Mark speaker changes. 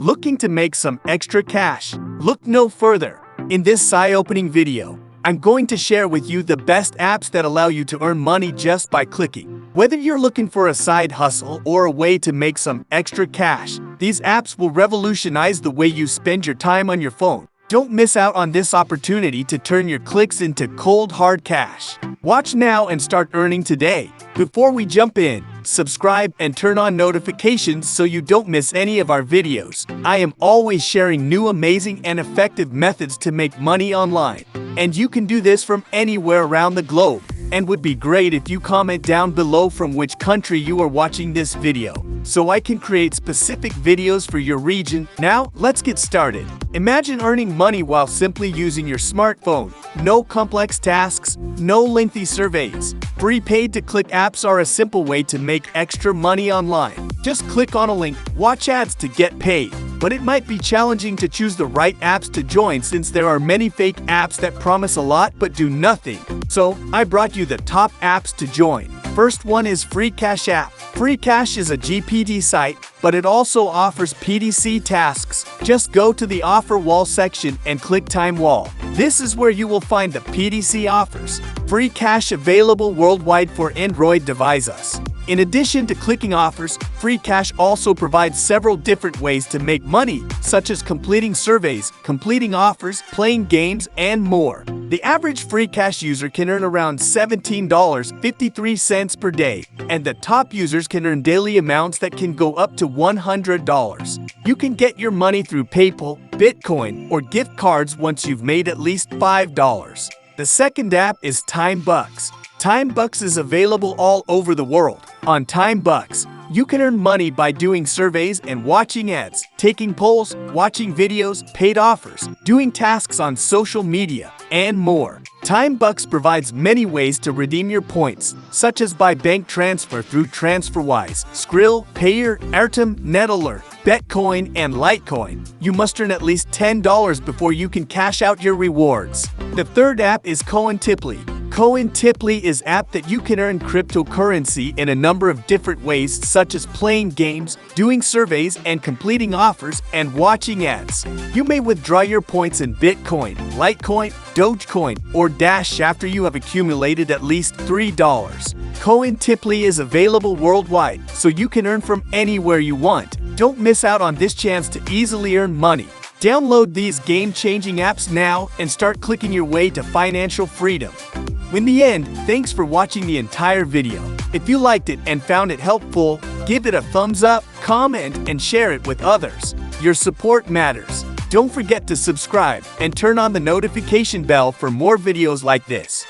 Speaker 1: Looking to make some extra cash? Look no further. In this eye-opening video, I'm going to share with you the best apps that allow you to earn money just by clicking. Whether you're looking for a side hustle or a way to make some extra cash, these apps will revolutionize the way you spend your time on your phone. Don't miss out on this opportunity to turn your clicks into cold hard cash. Watch now and start earning today. Before we jump in, subscribe and turn on notifications so you don't miss any of our videos. I am always sharing new amazing and effective methods to make money online. And you can do this from anywhere around the globe. And would be great if you comment down below from which country you are watching this video, so I can create specific videos for your region. Now, let's get started. Imagine earning money while simply using your smartphone. No complex tasks, no lengthy surveys. Free paid-to-click apps are a simple way to make extra money online. Just click on a link, watch ads to get paid. But it might be challenging to choose the right apps to join since there are many fake apps that promise a lot but do nothing. So, I brought you the top apps to join. First one is FreeCash app. FreeCash is a GPT site, but it also offers PDC tasks. Just go to the offer wall section and click time wall. This is where you will find the PDC offers. FreeCash available worldwide for Android devices. In addition to clicking offers, FreeCash also provides several different ways to make money, such as completing surveys, completing offers, playing games, and more. The average FreeCash user can earn around $17.53 per day, and the top users can earn daily amounts that can go up to $100. You can get your money through PayPal, Bitcoin, or gift cards once you've made at least $5. The second app is TimeBucks. TimeBucks is available all over the world. On TimeBucks, you can earn money by doing surveys and watching ads, taking polls, watching videos, paid offers, doing tasks on social media, and more. TimeBucks provides many ways to redeem your points, such as by bank transfer through TransferWise, Skrill, Payeer, Airtime, NetAlert, Bitcoin, and Litecoin. You must earn at least $10 before you can cash out your rewards. The third app is Cointiply. Cointiply is an app that you can earn cryptocurrency in a number of different ways, such as playing games, doing surveys, and completing offers and watching ads. You may withdraw your points in Bitcoin, Litecoin, Dogecoin, or Dash after you have accumulated at least $3. Cointiply is available worldwide, so you can earn from anywhere you want. Don't miss out on this chance to easily earn money. Download these game-changing apps now and start clicking your way to financial freedom. In the end, thanks for watching the entire video. If you liked it and found it helpful, give it a thumbs up, comment, and share it with others. Your support matters. Don't forget to subscribe and turn on the notification bell for more videos like this.